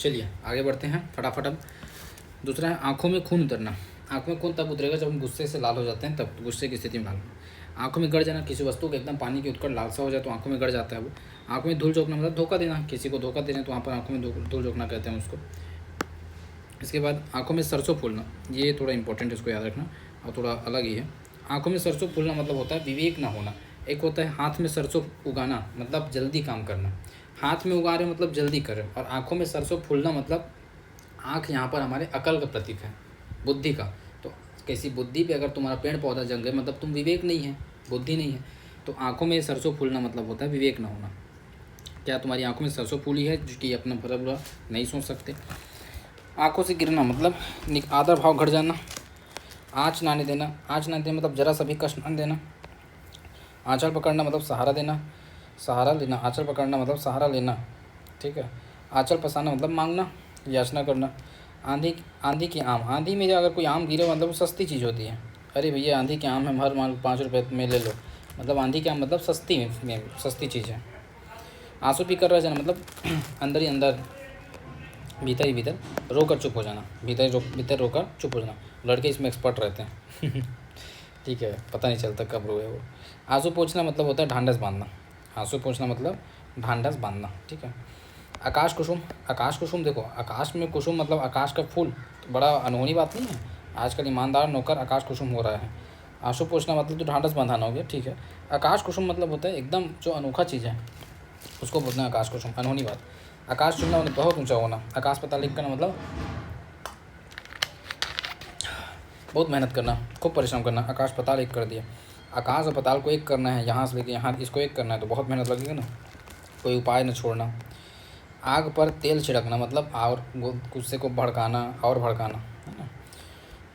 चलिए आगे बढ़ते हैं फटाफट। अब दूसरा है आँखों में खून उतरना। आँखों में खून तब उतरेगा जब हम गुस्से से लाल हो जाते हैं, तब गुस्से की स्थिति में लाल। आँखों में गड़ जाना, किसी वस्तु को एकदम पानी की उत्कट लालसा हो जाए तो आँखों में गड़ जाता है वो। आँखों में धूल झोंकना मतलब धोखा देना, किसी को धोखा दे रहे हैं तो वहाँ पर आँखों में धूल झोंकना कहते हैं उसको। इसके बाद आँखों में सरसों फूलना, ये थोड़ा इंपॉर्टेंट है, इसको याद रखना और थोड़ा अलग ही है। आँखों में सरसों फूलना मतलब होता है विवेक ना होना। एक होता है हाथ में सरसों उगाना, मतलब जल्दी काम करना। हाथ में उगा रहे मतलब जल्दी करें। और आँखों में सरसों फूलना मतलब आँख यहाँ पर हमारे अकल का प्रतीक है, बुद्धि का। तो कैसी बुद्धि पे अगर तुम्हारा पेड़ पौधा जल गए मतलब तुम विवेक नहीं है, बुद्धि नहीं है। तो आँखों में सरसों फूलना मतलब होता है विवेक ना होना। क्या तुम्हारी आँखों में सरसों फूली है जो कि अपना बुरा बुरा नहीं सोच सकते। आँखों से गिरना मतलब आदर भाव घट जाना। आँच ना आने देना, आँच ना देना मतलब जरा सा भी कष्ट न देना। आँचल पकड़ना मतलब सहारा देना, सहारा लेना। आँचल पकड़ना मतलब सहारा लेना, ठीक है। आँचल पसाना मतलब मांगना, याचना करना। आंधी, आंधी की आम, आंधी में अगर कोई आम गिरे मतलब वो सस्ती चीज़ होती है। अरे भैया आंधी के आम है, हर माल 5 रुपये में ले लो, मतलब आंधी के आम मतलब सस्ती चीज़ है। आंसू पी कर रह जाना मतलब अंदर ही अंदर, भीतर ही भीतर रोकर चुप हो जाना, भीतर रोकर चुप हो जाना। लड़के इसमें एक्सपर्ट रहते हैं ठीक है, पता नहीं चलता कब रोए वो। आंसू पोंछना मतलब होता है ढांढस बांधना। आंसू पोंछना मतलब ढांढस बांधना, ठीक है। आकाश कुसुम, आकाश कुसुम देखो, आकाश में कुसुम मतलब आकाश का फूल, तो बड़ा अनहोनी बात नहीं है। आजकल ईमानदार नौकर आकाश कुसुम हो रहा है। आंसू पोंछना मतलब तो ढांढस बंधाना हो गया, ठीक है। आकाश कुसुम मतलब होता है एकदम जो अनोखा चीज़ है उसको बोलते हैं आकाश कुसुम, अनहोनी बात। आकाश चुनना मतलब बहुत ऊंचा होना। आकाश पता लिख करना मतलब बहुत मेहनत करना, खूब परिश्रम करना। आकाश पताल एक कर दिया, आकाश और पताल को एक करना है, यहाँ से लेके यहाँ इसको एक करना है तो बहुत मेहनत लगेगी ना, कोई उपाय न छोड़ना। आग पर तेल छिड़कना मतलब और गुस्से को भड़काना और भड़काना, है ना।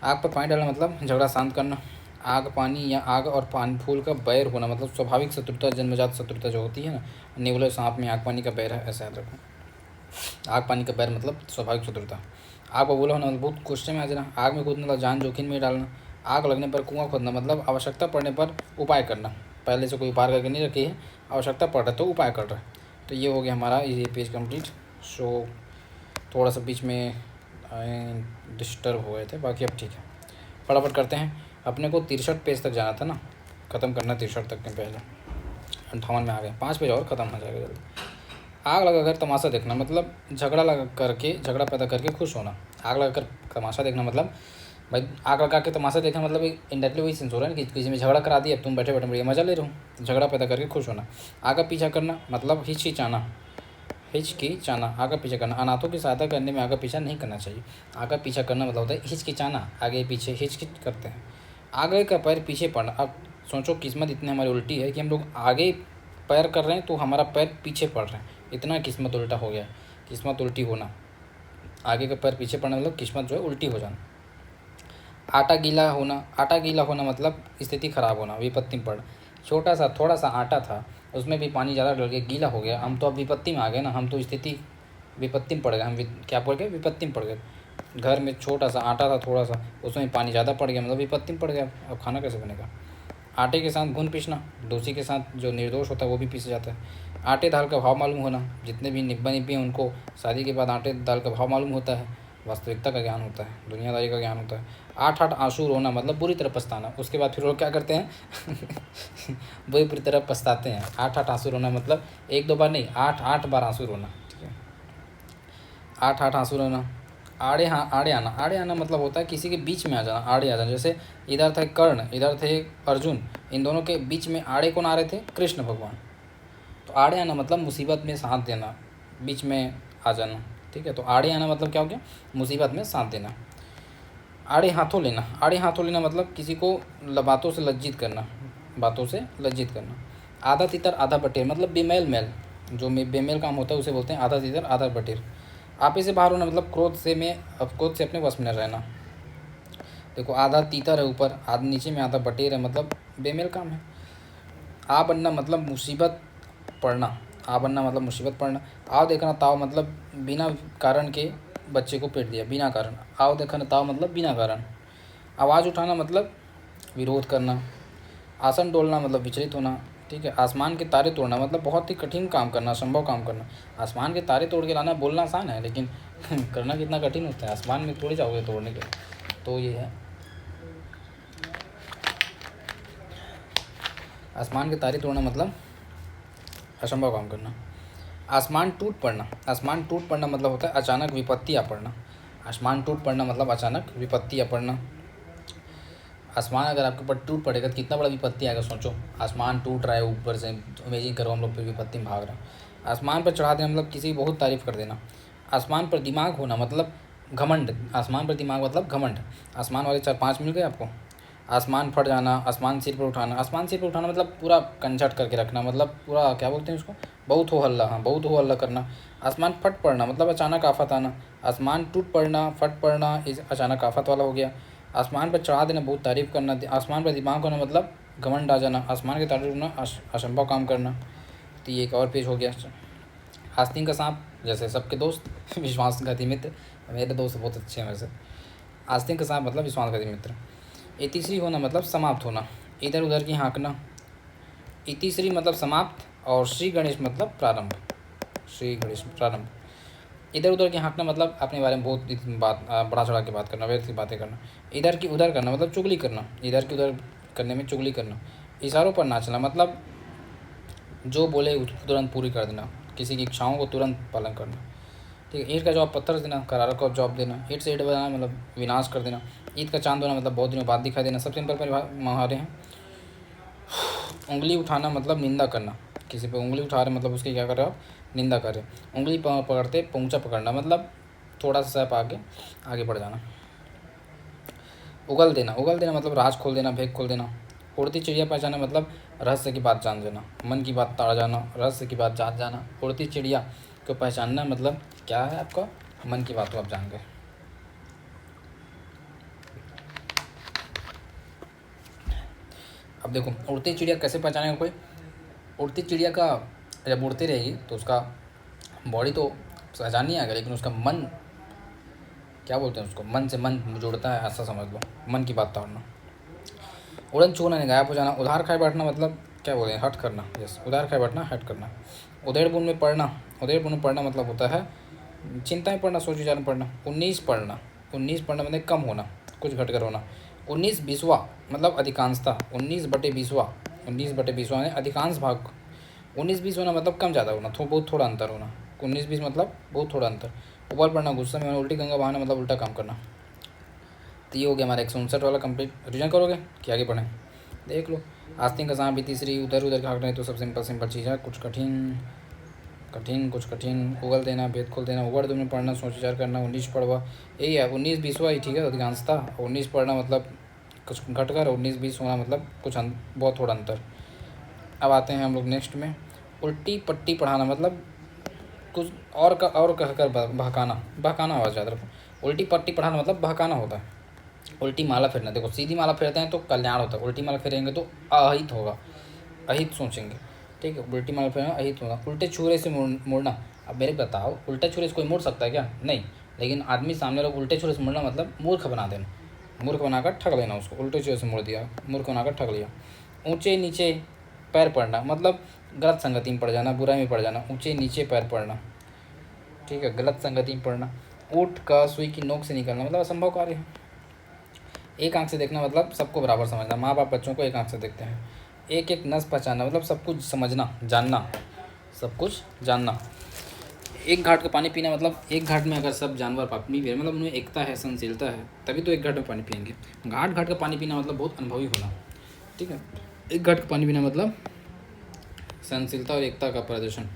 आग पर पानी डालना मतलब झगड़ा शांत करना। आग पानी या आग और पानी फूल का बैर होना मतलब स्वाभाविक शत्रुता, जन्मजात शत्रुता जो होती है ना। नेवले सांप में आग पानी का बैर है, ऐसा याद रखो। आग पानी का बैर मतलब स्वाभाविक शत्रुता। आग बबूला होना मतलब बहुत गुस्से में आ जाना। आग में कूदना मतलब जान जोखिम में डालना। आग लगने पर कुआं खोदना मतलब आवश्यकता पड़ने पर उपाय करना। पहले से कोई उपाय करके नहीं रखी है, आवश्यकता पड़ रहा है तो उपाय कर रहा है। तो ये हो गया हमारा ये पेज कंप्लीट। सो थोड़ा सा बीच में डिस्टर्ब हो गए थे, बाकी अब ठीक है। फटाफट करते हैं। अपने को 63 पेज तक जाना था ना, ख़त्म करना 63 तक के पहले। 58 में आ गए, 5 पेज और ख़त्म हो जाएगा जल्दी। आग लगा कर तमाशा देखना मतलब झगड़ा पैदा करके खुश होना। आग लगा कर तमाशा देखना मतलब भाई आग लगा के तमाशा देखना मतलब एक इंडायरेक्टली वही सेंस हो रहा है ना कि किसी में झगड़ा करा दिया, अब तुम बैठे बैठे बढ़िया मज़ा ले रहे हो। झगड़ा पैदा करके खुश होना। आगे पीछा करना मतलब हिचकिचाना, आगे पीछा करना। अनाथों की सहायता करने में आगे पीछा नहीं करना चाहिए। आगे पीछा करना मतलब होता है हिचकिचाना, आगे पीछे हिचकिच करते हैं। आगे का पैर पीछे पड़ना, अब सोचो किस्मत इतनी हमारी उल्टी है कि हम लोग आगे पैर कर रहे हैं तो हमारा पैर पीछे पड़ रहे हैं, इतना किस्मत उल्टा हो गया। किस्मत उल्टी होना, आगे का पैर पीछे पड़ना मतलब किस्मत जो है उल्टी हो जाना। आटा गीला होना मतलब स्थिति खराब होना, विपत्ति में पड़ना। छोटा सा थोड़ा सा आटा था, उसमें भी पानी ज़्यादा डल गया, गीला हो गया, हम तो अब विपत्ति में आ गए ना, हम तो स्थिति विपत्ति में पड़ गए। हम क्या पड़ गए? विपत्ति में पड़ गए। घर में छोटा सा आटा था थोड़ा सा, उसमें पानी ज़्यादा पड़ गया मतलब विपत्ति में पड़ गया। अब खाना कैसे बनेगा? आटे के साथ घुन पीसना, दोषी के साथ जो निर्दोष होता है वो भी पीस जाता है। आटे दाल का भाव मालूम होना, जितने भी निब्बा निब्बी हैं उनको शादी के बाद आटे दाल का भाव मालूम होता है, वास्तविकता का ज्ञान होता है, दुनियादारी का ज्ञान होता है। 8 आंसू रोना मतलब बुरी तरह पछताना, उसके बाद फिर वो क्या करते हैं बुरी तरह पछताते हैं। 8 आंसू रोना मतलब 1-2 बार नहीं, 8 बार आंसू रोना, ठीक है। 8 आंसू रोना। आड़े आना मतलब होता है किसी के बीच में आ जाना, आड़े आ जाना। जैसे इधर थे कर्ण, इधर थे अर्जुन, इन दोनों के बीच में आड़े कौन आ रहे थे? कृष्ण भगवान। तो आड़े आना मतलब मुसीबत में साथ देना, बीच में आ जाना, ठीक है। तो आड़े आना मतलब क्या हो गया? मुसीबत में साथ देना। आड़े हाथों लेना मतलब किसी को बातों से लज्जित करना। आधा तितर आधा बटेर मतलब बेमेल, जो बेमेल काम होता है उसे बोलते हैं आधा तितर आधा बटेर। आपे से बाहर होना मतलब क्रोध से अपने वश में न रहना। देखो आधा तीतर है ऊपर, आधा नीचे में, आधा बटेर है मतलब बेमेल काम है। आ बनना मतलब मुसीबत पड़ना, आओ देखना ताव मतलब बिना कारण के बच्चे को पेट दिया, बिना कारण। आओ देखना ताव मतलब बिना कारण। आवाज़ उठाना मतलब विरोध करना। आसन डोलना मतलब विचलित होना। ठीक है। आसमान के तारे तोड़ना मतलब बहुत ही कठिन काम करना, असंभव काम करना। आसमान के तारे तोड़ के लाना बोलना आसान है, लेकिन करना कितना कठिन होता है। आसमान में थोड़ी जाओगे तोड़ने के, तो ये है। आसमान के तारे तोड़ना मतलब असंभव काम करना। आसमान टूट पड़ना, आसमान टूट पड़ना मतलब होता है अचानक विपत्ति आ पड़ना। आसमान टूट पड़ना मतलब अचानक विपत्ति आ पड़ना। आसमान अगर आपके ऊपर टूट पड़ेगा तो कितना बड़ा विपत्ति आएगा, सोचो। आसमान टूट रहा है ऊपर से, इमेजिन करो हम लोग पे विपत्ति में भाग रहा है। आसमान पर चढ़ा देना मतलब किसी की बहुत तारीफ कर देना। आसमान पर दिमाग होना मतलब घमंड। आसमान पर दिमाग मतलब घमंड। आसमान वाले 4-5 मिल गए आपको। आसमान फट जाना, आसमान सिर पर उठाना। आसमान सिर पर उठाना मतलब पूरा कंझट करके रखना, मतलब पूरा क्या बोलते हैं उसको, बहुत हो हल्ला, हाँ बहुत हो हल्ला करना। आसमान फट पड़ना मतलब अचानक आफत आना। आसमान टूट पड़ना, फट पड़ना, इस अचानक आफत वाला हो गया। आसमान पर चढ़ा देना बहुत तारीफ करना। आसमान पर दिमाग होना मतलब घमंड आ जाना। आसमान के तारे उड़ना असंभव काम करना। तो ये एक और पेज हो गया। आस्तीन का सांप जैसे सबके दोस्त विश्वासघाती मित्र, मेरे दोस्त बहुत अच्छे हैं वैसे। आस्तीन का सांप मतलब विश्वासघाती मित्र। इतिश्री होना मतलब समाप्त होना, इधर उधर की हाँकना। इतिश्री मतलब समाप्त, और श्री गणेश मतलब प्रारंभ। श्री गणेश प्रारंभ। इधर उधर की हाँकना मतलब अपने बारे में बहुत बात बढ़ा चढ़ा के बात करना, व्यर्थ की बातें करना। इधर की उधर करना मतलब चुगली करना, इधर की उधर करने में चुगली करना। इशारों पर नाचना मतलब जो बोले उसको तुरंत पूरी कर देना, किसी की इच्छाओं को तुरंत पालन करना। ठीक है। ईंट का जवाब पत्थर से देना, करारा का जवाब देना। ईंट से ईंट बनाना मतलब विनाश कर देना। ईद का चांद होना मतलब बहुत दिनों बाद दिखाई देना। सब सिंपल मुहावरे हैं। उंगली उठाना मतलब निंदा करना, किसी पे उंगली उठा रहे मतलब उसकी क्या कर रहे हो आप, निंदा कर रहे हो। उंगली पकड़ते पहुँचा पकड़ना मतलब थोड़ा सा स्टेप आगे बढ़ जाना। उगल देना, उगल देना मतलब राज खोल देना, भेद खोल देना। उड़ती चिड़िया पहचाना मतलब रहस्य की बात जान जाना, मन की बात ताड़ जाना, रहस्य की बात जान जाना। उड़ती चिड़िया को पहचानना मतलब क्या है आपका, मन की बात को आप जान गए। अब देखो उड़ती चिड़िया कैसे पहचानेगा कोई। उड़ती चिड़िया का जब उड़ती रहेगी तो उसका बॉडी तो पहचान नहीं आएगा, लेकिन उसका मन, क्या बोलते हैं उसको, मन से मन जुड़ता है, ऐसा समझ लो, मन की बात तोड़ना। उड़न छूना नहीं, गायब हो जाना। उधार खाए बैठना मतलब क्या बोलते हैं, हट करना। यस, उधार खाए बैठना, हट करना। उधेड़ बुन में पढ़ना, उधेड़ बुन में पढ़ना मतलब होता है चिंता में पढ़ना, सोच विचार में पढ़ना। 19 पढ़ना, 19 पढ़ना मतलब कम होना, कुछ घटकर होना। 19/20 मतलब अधिकांशता। 19/20, 19/20 में अधिकांश भाग। 19-20 होना मतलब कम ज़्यादा होना, बहुत थोड़ा अंतर होना। 19-20 मतलब बहुत थोड़ा अंतर। उबल पड़ना, गुस्से में, उल्टी गंगा बहाना मतलब उल्टा काम करना। तो ये हो गया हमारा 159 वाला कंप्लीट। रिविजन करोगे कि आगे बढ़ें, देख लो। आस्तीन का सांप भी तीसरी, उधर उधर भागना है तो सब सिंपल चीज़ है। कुछ कठिन कठिन, कुछ कठिन। उगल देना, भेद खोल देना, उबड़ में पढ़ना, सोच विचार करना। 19 पढ़वा, यही है 19-20 ही ठीक है, अधिकांशता। 19 पढ़ना मतलब कुछ घटकर, 19-20 होना मतलब कुछ बहुत थोड़ा अंतर। अब आते हैं हम लोग नेक्स्ट में। उल्टी पट्टी पढ़ाना मतलब कुछ और का और कहकर बहकाना, बहकाना आवाज़ याद रखो। उल्टी पट्टी पढ़ाना मतलब बहकाना होता है। उल्टी माला फेरना, देखो सीधी माला फेरते हैं तो कल्याण होता है, उल्टी माला फेरेंगे तो अहित होगा, अहित सोचेंगे। ठीक है, उल्टी माला फेरना अहित होगा। उल्टे छुरे से मुड़ना, अब मेरे बताओ उल्टे छुरे से कोई मुड़ सकता है क्या, नहीं। लेकिन आदमी सामने लोग उल्टे छुरे से मुड़ना मतलब मूर्ख बना देना, मूर्ख बनाकर ठग लेना उसको। उल्टे छुरे से मुड़ दिया, मूर्ख बनाकर ठग लिया। ऊँचे नीचे पैर पड़ना मतलब गलत संगति में पड़ जाना, बुराई में पड़ जाना। ऊँचे नीचे पैर पड़ना, ठीक है, गलत संगति में पड़ना। ऊँट का सुई की नोक से निकलना मतलब असंभव कार्य है। एक आंख से देखना मतलब सबको बराबर समझना, माँ बाप बच्चों को एक आंख से देखते हैं। एक एक नस पहचानना मतलब सब कुछ समझना, जानना, सब कुछ जानना। एक घाट का पानी पीना मतलब एक घाट में अगर सब जानवर पानी पी रहे मतलब उनमें एकता है, सहनशीलता है, तभी तो एक घाट में पानी पियेंगे। घाट घाट का पानी पीना मतलब बहुत अनुभवी होना, ठीक है। एक घाट का पानी पीना मतलब सहनशीलता और एकता का प्रदर्शन।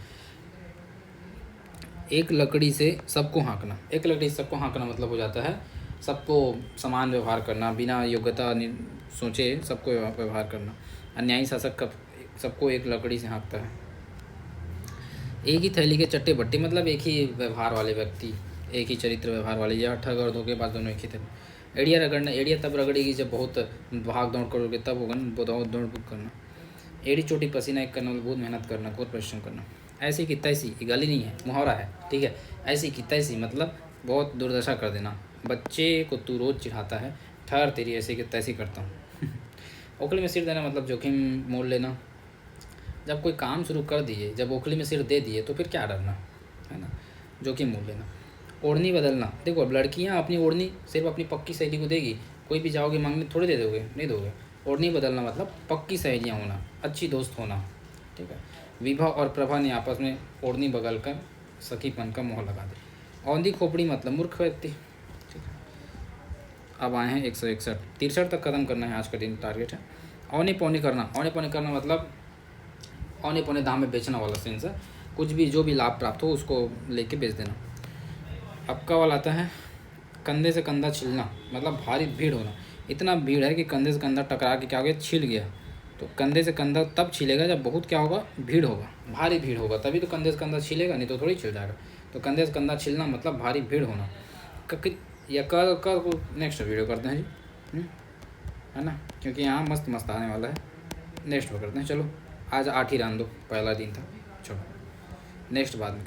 एक लकड़ी से सबको हाँकना, एक लकड़ी से सबको हाँकना मतलब हो जाता है सबको समान व्यवहार करना, बिना योग्यता सोचे सबको व्यवहार करना। अन्यायी शासक का सबको एक लकड़ी से हाँकता है। एक ही थैली के चट्टे बट्टे मतलब एक ही व्यवहार वाले व्यक्ति, एक ही चरित्र व्यवहार वाले, या ठग और धोखेबाज दोनों एक ही थे। एड़िया रगड़ना, एड़िया तब रगड़ेगी जब बहुत भाग दौड़ करोगे, तब होगा ना दौड़ बुक करना। एड़ी चोटी पसीना एक करना मतलब बहुत मेहनत करना, बहुत परिश्रम करना। ऐसी की तैसी, ये गाली नहीं है, मुहावरा है, ठीक है। ऐसी की तैसी मतलब बहुत दुर्दशा कर देना। बच्चे को तू रोज़ चिढ़ाता है, ठहर तेरी ऐसी की तैसी करता हूँ। ओखली में सिर देना मतलब जोखिम मोल लेना। जब कोई काम शुरू कर दिए, जब ओखली में सिर दे दिए तो फिर क्या डरना, है ना, जोखिम मोल लेना। ओढ़नी बदलना, देखो अब लड़कियाँ अपनी ओढ़नी सिर्फ अपनी पक्की सहेली को देगी, कोई भी जाओगे मांगने थोड़ी दे दोगे, नहीं दोगे। ओढ़नी बदलना मतलब पक्की सहेलियाँ होना, अच्छी दोस्त होना, ठीक है। विभा और प्रभा ने आपस में ओढ़नी बगल कर सखीपन का मोह लगा दे। औंधी खोपड़ी मतलब मूर्ख व्यक्ति, ठीक है। अब आए हैं 161, 63 तक ख़त्म करना है आज का दिन टारगेट है। औने पौने करना, औने पौने करना मतलब औने पौने दाम में बेचना वाला सेंस है, कुछ भी जो भी लाभ प्राप्त हो उसको लेके बेच देना। अब का वाला आता है कंधे से कंधा छिलना, मतलब भारी भीड़ होना, इतना भीड़ है कि कंधे से कंधा टकरा के क्या हो गया, छिल गया। तो कंधे से कंधा तब छिलेगा जब बहुत क्या होगा, भीड़ होगा, भारी भीड़ होगा, तभी तो कंधे से कंधा छिलेगा, नहीं तो थोड़ी छिल जाएगा। तो कंधे से कंधा छिलना मतलब भारी भीड़ होना। या कर को नेक्स्ट वीडियो करते हैं जी, है ना, क्योंकि यहाँ मस्त मस्त आने वाला है, नेक्स्ट वो करते हैं। चलो आज 8 ही रहने दो, पहला दिन था, चलो नेक्स्ट बाद में।